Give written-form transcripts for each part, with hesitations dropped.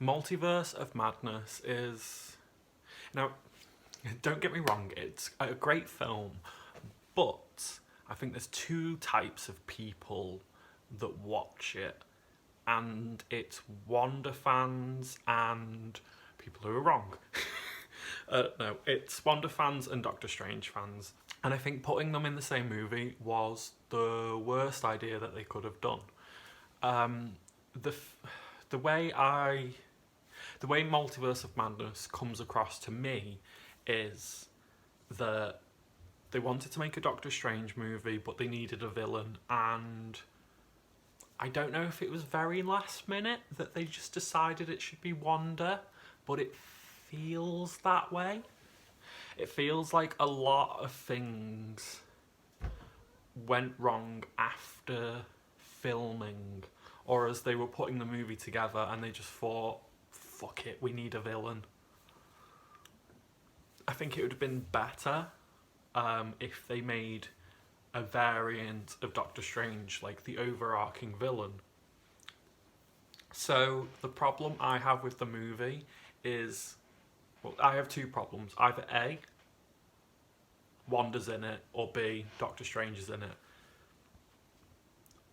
Multiverse of Madness is... Now, don't get me wrong, it's a great film, but I think there's two types of people that watch it, and it's Wanda fans and people who are wrong. No, it's Wanda fans and Doctor Strange fans. And I think putting them in the same movie was the worst idea that they could have done. The way Multiverse of Madness comes across to me is that they wanted to make a Doctor Strange movie, but they needed a villain, and I don't know if it was very last minute that they just decided it should be Wanda, but it feels that way. It feels like a lot of things went wrong after filming, or as they were putting the movie together and they just thought, fuck it, we need a villain. I think it would have been better if they made a variant of Doctor Strange, like the overarching villain. So the problem I have with the movie is, well, I have two problems. Either A, Wanda's in it, or B, Doctor Strange is in it.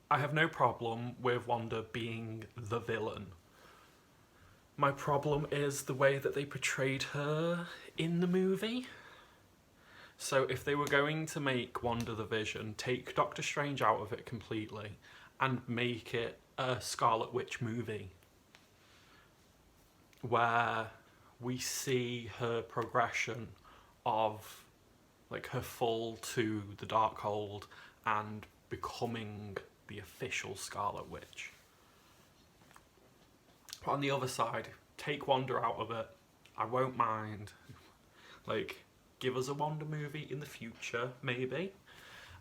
I have no problem with Wanda being the villain. My problem is the way that they portrayed her in the movie. So if they were going to make Wanda the Vision, take Doctor Strange out of it completely and make it a Scarlet Witch movie where we see her progression of like her fall to the Darkhold and becoming the official Scarlet Witch. But on the other side, take Wanda out of it. I won't mind. Like, give us a Wanda movie in the future, maybe.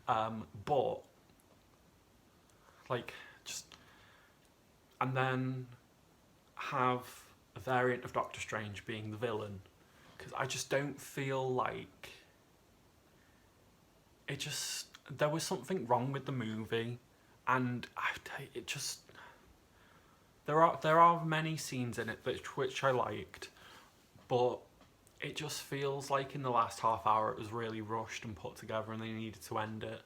But, like, just... And then have a variant of Doctor Strange being the villain. Because I just don't feel like... It just... There was something wrong with the movie. And it just... There are many scenes in it which I liked, but it just feels like in the last half hour it was really rushed and put together and they needed to end it.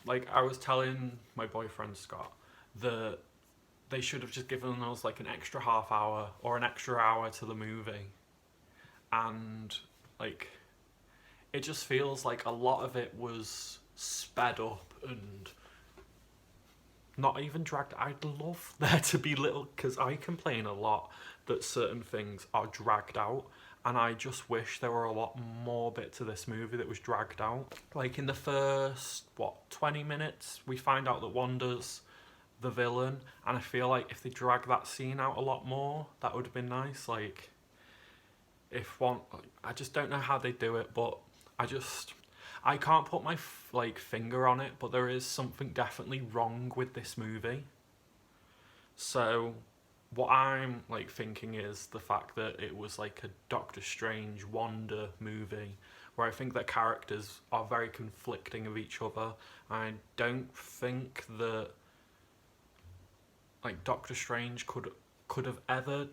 Like I was telling my boyfriend Scott that they should have just given us like an extra half hour or an extra hour to the movie, and like it just feels like a lot of it was sped up and not even dragged. I'd love there to be little, because I complain a lot that certain things are dragged out, and I just wish there were a lot more bit to this movie that was dragged out. Like in the first 20 minutes we find out that Wanda's the villain, and I feel like if they drag that scene out a lot more, that would have been nice. Like if one, I just don't know how they do it, but I can't put my finger on it, but there is something definitely wrong with this movie. So what I'm like thinking is the fact that it was like a Doctor Strange Wanda movie where I think their characters are very conflicting of each other. I don't think that like Doctor Strange could have ever...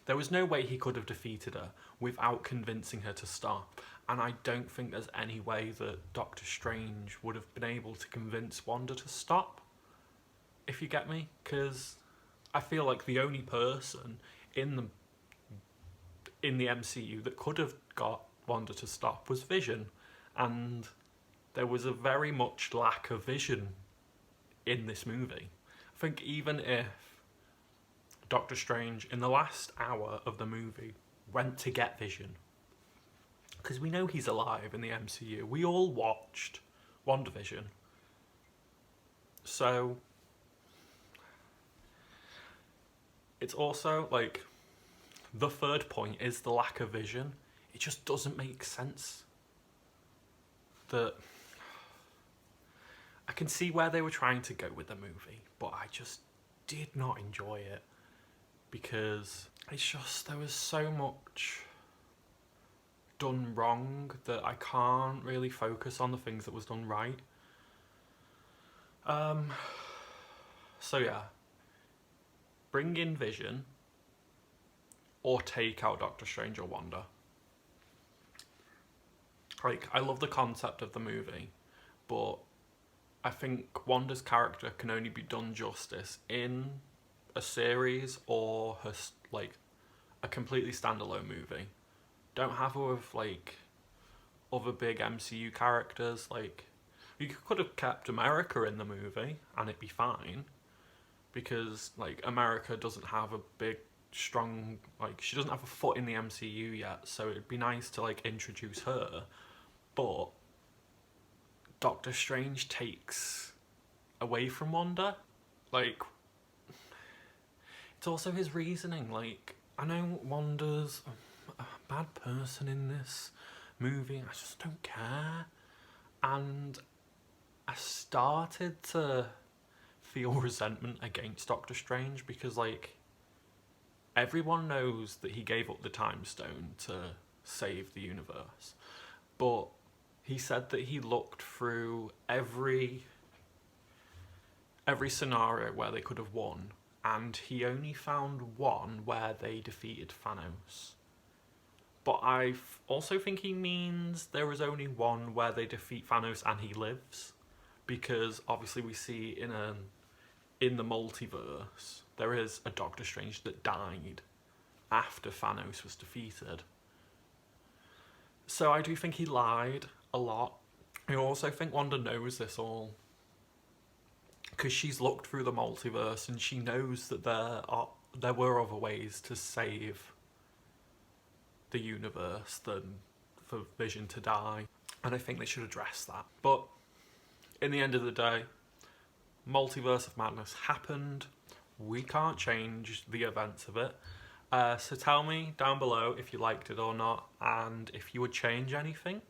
There was no way he could have defeated her without convincing her to stop. And I don't think there's any way that Doctor Strange would have been able to convince Wanda to stop, if you get me. Because I feel like the only person in the MCU that could have got Wanda to stop was Vision. And there was a very much lack of Vision in this movie. I think even if Doctor Strange, in the last hour of the movie, went to get Vision, because we know he's alive in the MCU. We all watched WandaVision. So it's also like the third point is the lack of Vision. It just doesn't make sense. That I can see where they were trying to go with the movie, but I just did not enjoy it because it's just there was so much done wrong that I can't really focus on the things that was done right. So yeah, bring in Vision, or take out Doctor Strange or Wanda. Like, I love the concept of the movie, but I think Wanda's character can only be done justice in a series or her, like, a completely standalone movie. Don't have her with, like, other big MCU characters. Like, you could have kept America in the movie and it'd be fine, because, like, America doesn't have a big, strong, like, she doesn't have a foot in the MCU yet, so it'd be nice to, like, introduce her. But Doctor Strange takes away from Wanda. Like, it's also his reasoning. Like, I know Wanda's a bad person in this movie, I just don't care. And I started to feel resentment against Doctor Strange because, like, everyone knows that he gave up the Time Stone to save the universe, but he said that he looked through every scenario where they could have won, and he only found one where they defeated Thanos. But I also think he means there is only one where they defeat Thanos and he lives, because obviously we see in the multiverse there is a Doctor Strange that died after Thanos was defeated. So I do think he lied a lot. I also think Wanda knows this all, because she's looked through the multiverse and she knows that there were other ways to save the universe than for Vision to die, and I think they should address that. But in the end of the day, Multiverse of Madness happened. We can't change the events of it. So tell me down below if you liked it or not, and if you would change anything.